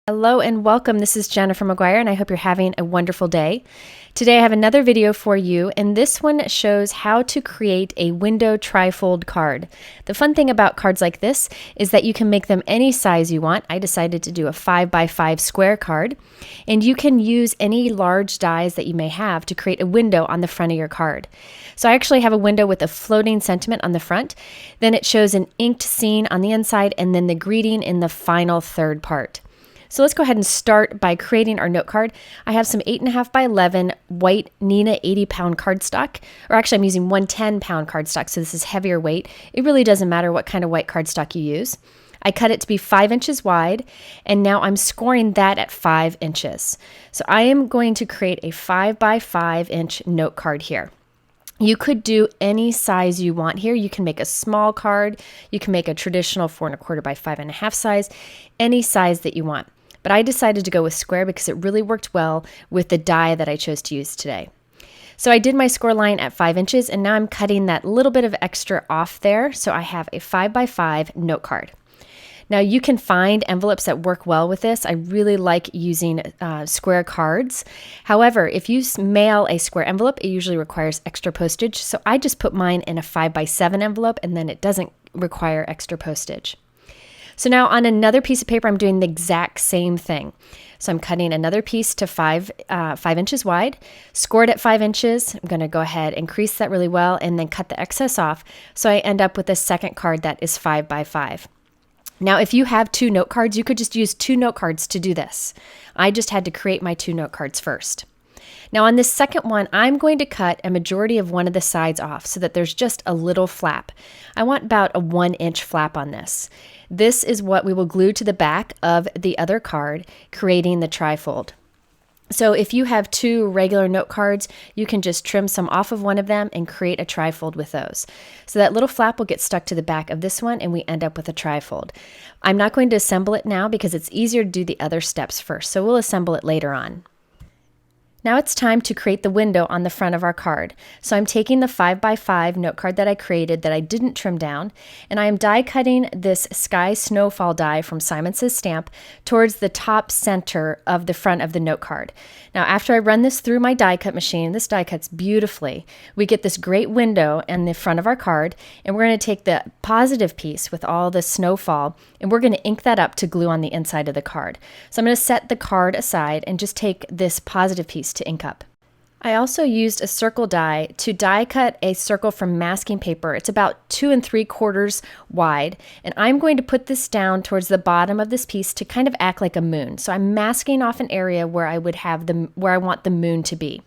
Hello and welcome. This is Jennifer McGuire and I hope you're having a wonderful day. Today I have another video for you and this one shows how to create a window trifold card. The fun thing about cards like this is that you can make them any size you want. I decided to do a 5x5 square card and you can use any large dies that you may have to create a window on the front of your card. So I actually have a window with a floating sentiment on the front, then it shows an inked scene on the inside and then the greeting in the final third part. So let's go ahead and start by creating our note card. I have some 8.5 by 11 white Neenah 80-pound cardstock, or actually I'm using 110-pound cardstock, so this is heavier weight. It really doesn't matter what kind of white cardstock you use. I cut it to be 5 inches wide, and now I'm scoring that at 5 inches. So I am going to create a 5 by 5 inch note card here. You could do any size you want here. You can make a small card. You can make a traditional 4 1/4 by 5.5 size, any size that you want. But I decided to go with square because it really worked well with the die that I chose to use today. So I did my score line at 5 inches and now I'm cutting that little bit of extra off there. So I have a 5 by 5 note card. Now you can find envelopes that work well with this. I really like using square cards. However, if you mail a square envelope, it usually requires extra postage. So I just put mine in a 5 by 7 envelope and then it doesn't require extra postage. So now on another piece of paper, I'm doing the exact same thing. So I'm cutting another piece to 5 inches wide, scored at 5 inches. I'm going to go ahead and crease that really well and then cut the excess off. So I end up with a second card that is 5 by 5. Now, if you have 2 note cards, you could just use 2 note cards to do this. I just had to create my 2 note cards first. Now on this second one, I'm going to cut a majority of one of the sides off so that there's just a little flap. I want about a 1-inch flap on this. This is what we will glue to the back of the other card, creating the trifold. So if you have 2 regular note cards, you can just trim some off of one of them and create a trifold with those. So that little flap will get stuck to the back of this one and we end up with a trifold. I'm not going to assemble it now because it's easier to do the other steps first, so we'll assemble it later on. Now it's time to create the window on the front of our card. So I'm taking the 5 by 5 note card that I created that I didn't trim down, and I am die cutting this Sky Snowfall die from Simon Says Stamp towards the top center of the front of the note card. Now after I run this through my die cut machine, this die cuts beautifully. We get this great window in the front of our card, and we're going to take the positive piece with all the snowfall, and we're going to ink that up to glue on the inside of the card. So I'm going to set the card aside and just take this positive piece to ink up. I also used a circle die to die cut a circle from masking paper. It's about 2 3/4 wide, and I'm going to put this down towards the bottom of this piece to kind of act like a moon. So I'm masking off an area where I would have where I want the moon to be.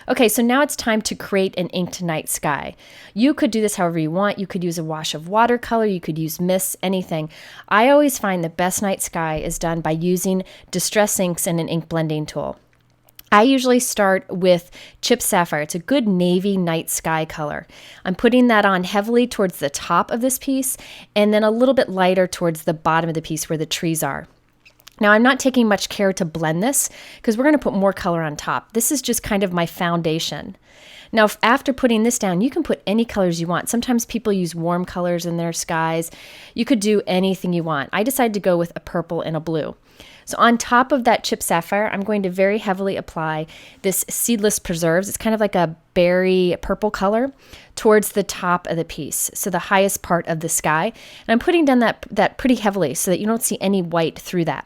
Okay, so now it's time to create an inked night sky. You could do this however you want. You could use a wash of watercolor, you could use mists, anything. I always find the best night sky is done by using distress inks and an ink blending tool. I usually start with Chipped Sapphire. It's a good navy night sky color. I'm putting that on heavily towards the top of this piece and then a little bit lighter towards the bottom of the piece where the trees are. Now I'm not taking much care to blend this because we're going to put more color on top. This is just kind of my foundation. Now after putting this down, you can put any colors you want. Sometimes people use warm colors in their skies. You could do anything you want. I decided to go with a purple and a blue. So on top of that Chipped Sapphire, I'm going to very heavily apply this Seedless Preserves. It's kind of like a berry purple color towards the top of the piece, so the highest part of the sky. And I'm putting down that pretty heavily so that you don't see any white through that.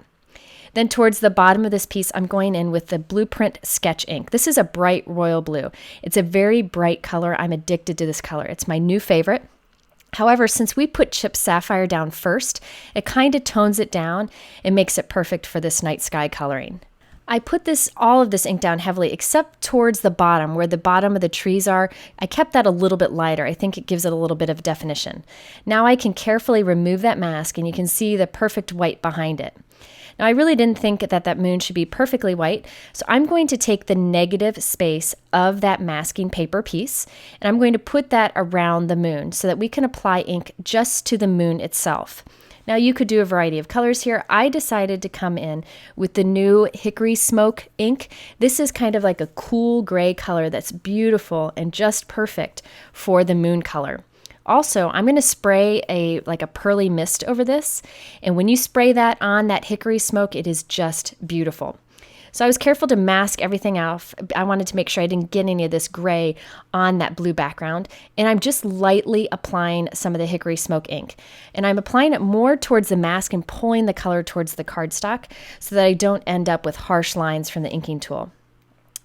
Then towards the bottom of this piece, I'm going in with the Blueprint Sketch ink. This is a bright royal blue. It's a very bright color. I'm addicted to this color. It's my new favorite. However, since we put Chipped Sapphire down first, it kind of tones it down and makes it perfect for this night sky coloring. I put all of this ink down heavily except towards the bottom where the bottom of the trees are. I kept that a little bit lighter. I think it gives it a little bit of definition. Now I can carefully remove that mask and you can see the perfect white behind it. Now I really didn't think that moon should be perfectly white, so I'm going to take the negative space of that masking paper piece and I'm going to put that around the moon so that we can apply ink just to the moon itself. Now you could do a variety of colors here. I decided to come in with the new Hickory Smoke ink. This is kind of like a cool gray color that's beautiful and just perfect for the moon color. Also, I'm going to spray like a pearly mist over this. And when you spray that on that hickory smoke, it is just beautiful. So I was careful to mask everything off. I wanted to make sure I didn't get any of this gray on that blue background. And I'm just lightly applying some of the hickory smoke ink. And I'm applying it more towards the mask and pulling the color towards the cardstock so that I don't end up with harsh lines from the inking tool.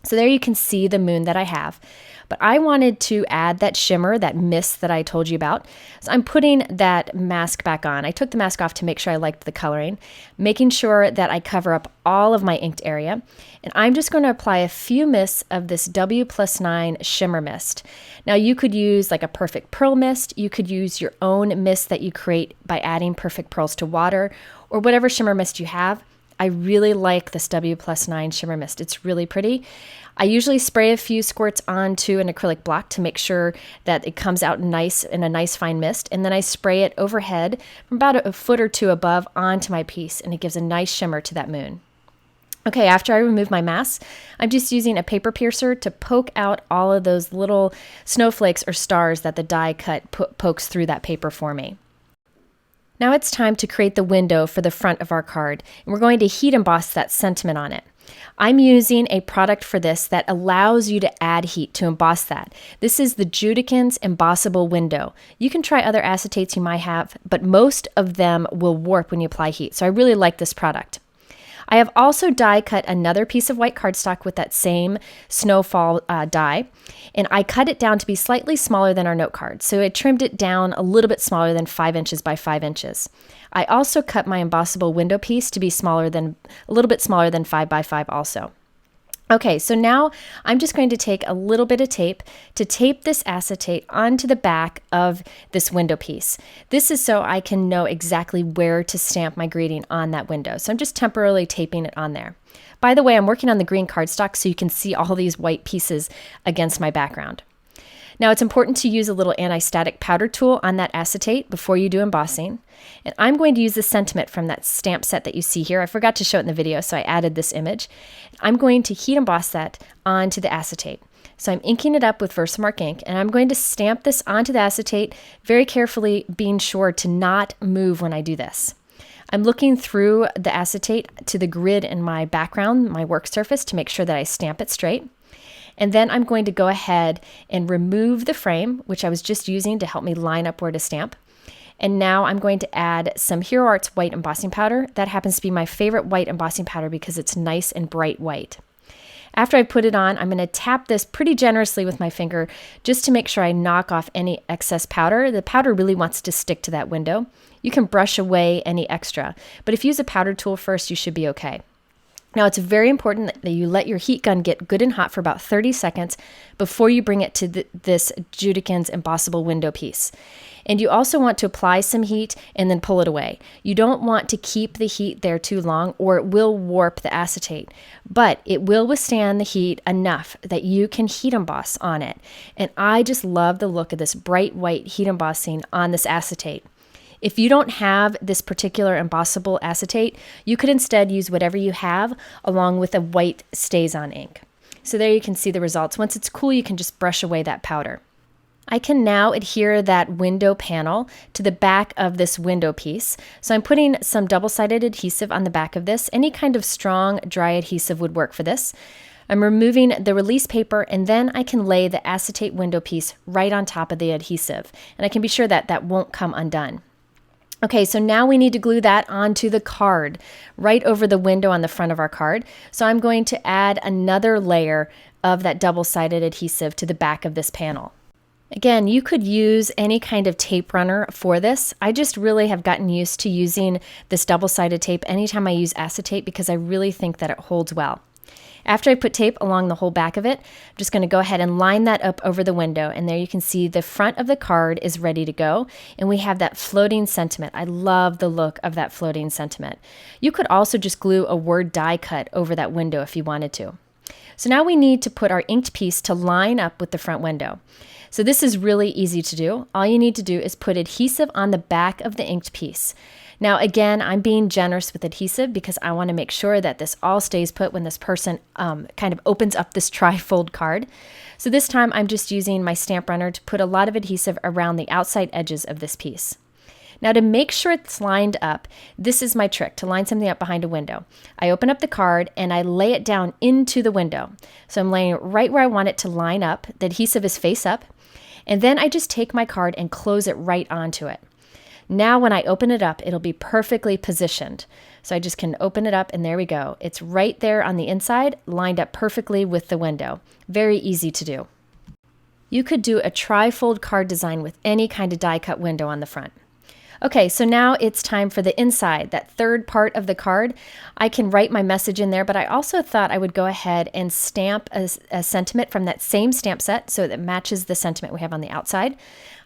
So there you can see the moon that I have. But I wanted to add that shimmer, that mist that I told you about. So I'm putting that mask back on. I took the mask off to make sure I liked the coloring, making sure that I cover up all of my inked area. And I'm just going to apply a few mists of this W+9 shimmer mist. Now you could use like a perfect pearl mist. You could use your own mist that you create by adding perfect pearls to water or whatever shimmer mist you have. I really like this W+9 shimmer mist. It's really pretty. I usually spray a few squirts onto an acrylic block to make sure that it comes out nice in a nice fine mist. And then I spray it overhead from about a foot or two above onto my piece, and it gives a nice shimmer to that moon. Okay, after I remove my mask, I'm just using a paper piercer to poke out all of those little snowflakes or stars that the die cut pokes through that paper for me. Now it's time to create the window for the front of our card, and we're going to heat emboss that sentiment on it. I'm using a product for this that allows you to add heat to emboss that. This is the Judikins Embossable Window. You can try other acetates you might have, but most of them will warp when you apply heat, so I really like this product. I have also die cut another piece of white cardstock with that same snowfall die, and I cut it down to be slightly smaller than our note card. So I trimmed it down a little bit smaller than 5 inches by 5 inches. I also cut my embossable window piece to be a little bit smaller than 5 by 5 also. Okay, so now I'm just going to take a little bit of tape to tape this acetate onto the back of this window piece. This is so I can know exactly where to stamp my greeting on that window. So I'm just temporarily taping it on there. By the way, I'm working on the green cardstock so you can see all these white pieces against my background. Now it's important to use a little anti-static powder tool on that acetate before you do embossing. And I'm going to use the sentiment from that stamp set that you see here. I forgot to show it in the video, so I added this image. I'm going to heat emboss that onto the acetate. So I'm inking it up with Versamark ink, and I'm going to stamp this onto the acetate very carefully, being sure to not move when I do this. I'm looking through the acetate to the grid in my background, my work surface, to make sure that I stamp it straight. And then I'm going to go ahead and remove the frame, which I was just using to help me line up where to stamp. And now I'm going to add some Hero Arts white embossing powder. That happens to be my favorite white embossing powder because it's nice and bright white. After I put it on, I'm going to tap this pretty generously with my finger just to make sure I knock off any excess powder. The powder really wants to stick to that window. You can brush away any extra, but if you use a powder tool first, you should be okay. Now it's very important that you let your heat gun get good and hot for about 30 seconds before you bring it to this Judikins Embossable Window piece. And you also want to apply some heat and then pull it away. You don't want to keep the heat there too long or it will warp the acetate, but it will withstand the heat enough that you can heat emboss on it. And I just love the look of this bright white heat embossing on this acetate. If you don't have this particular embossable acetate, you could instead use whatever you have along with a white StazOn ink. So there you can see the results. Once it's cool, you can just brush away that powder. I can now adhere that window panel to the back of this window piece. So I'm putting some double-sided adhesive on the back of this. Any kind of strong, dry adhesive would work for this. I'm removing the release paper, and then I can lay the acetate window piece right on top of the adhesive. And I can be sure that that won't come undone. Okay, so now we need to glue that onto the card, right over the window on the front of our card. So I'm going to add another layer of that double-sided adhesive to the back of this panel. Again, you could use any kind of tape runner for this. I just really have gotten used to using this double-sided tape anytime I use acetate because I really think that it holds well. After I put tape along the whole back of it, I'm just going to go ahead and line that up over the window. And there you can see the front of the card is ready to go. And we have that floating sentiment. I love the look of that floating sentiment. You could also just glue a word die cut over that window if you wanted to. So now we need to put our inked piece to line up with the front window. So this is really easy to do. All you need to do is put adhesive on the back of the inked piece. Now again, I'm being generous with adhesive because I want to make sure that this all stays put when this person kind of opens up this trifold card. So this time I'm just using my stamp runner to put a lot of adhesive around the outside edges of this piece. Now to make sure it's lined up, this is my trick to line something up behind a window. I open up the card and I lay it down into the window. So I'm laying it right where I want it to line up. The adhesive is face up. And then I just take my card and close it right onto it. Now when I open it up, it'll be perfectly positioned. So I just can open it up and there we go. It's right there on the inside, lined up perfectly with the window. Very easy to do. You could do a trifold card design with any kind of die cut window on the front. Okay, so now it's time for the inside, that third part of the card. I can write my message in there, but I also thought I would go ahead and stamp a sentiment from that same stamp set so that it matches the sentiment we have on the outside.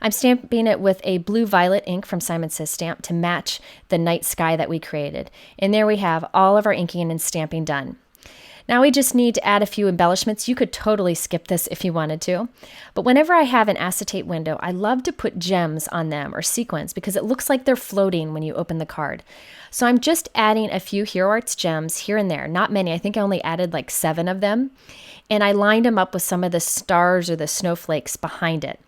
I'm stamping it with a blue-violet ink from Simon Says Stamp to match the night sky that we created. And there we have all of our inking and stamping done. Now we just need to add a few embellishments. You could totally skip this if you wanted to. But whenever I have an acetate window, I love to put gems on them or sequins because it looks like they're floating when you open the card. So I'm just adding a few Hero Arts gems here and there. Not many. I think I only added like 7 of them. And I lined them up with some of the stars or the snowflakes behind it.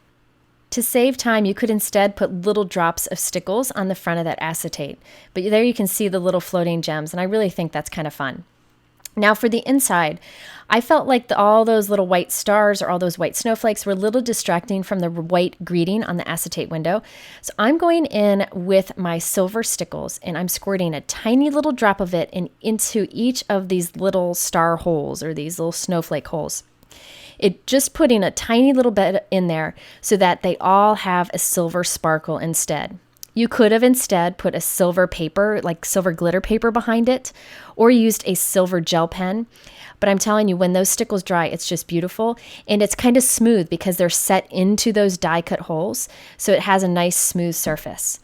To save time, you could instead put little drops of stickles on the front of that acetate. But there you can see the little floating gems, and I really think that's kind of fun. Now for the inside, I felt like all those little white stars or all those white snowflakes were a little distracting from the white greeting on the acetate window. So I'm going in with my silver stickles and I'm squirting a tiny little drop of it into each of these little star holes or these little snowflake holes. Just putting a tiny little bit in there so that they all have a silver sparkle instead. You could have instead put a silver paper, like silver glitter paper behind it, or used a silver gel pen. But I'm telling you, when those stickles dry, it's just beautiful. And it's kind of smooth because they're set into those die cut holes. So it has a nice smooth surface.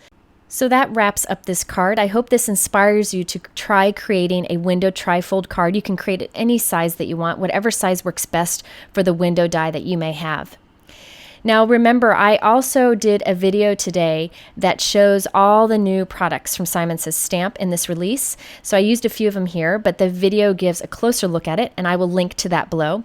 So that wraps up this card. I hope this inspires you to try creating a window trifold card. You can create it any size that you want, whatever size works best for the window die that you may have. Now remember, I also did a video today that shows all the new products from Simon Says Stamp in this release. So I used a few of them here, but the video gives a closer look at it, and I will link to that below.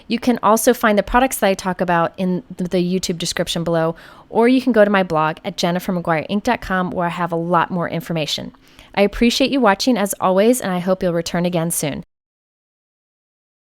You can also find the products that I talk about in the YouTube description below, or you can go to my blog at jennifermcguireinc.com where I have a lot more information. I appreciate you watching as always, and I hope you'll return again soon.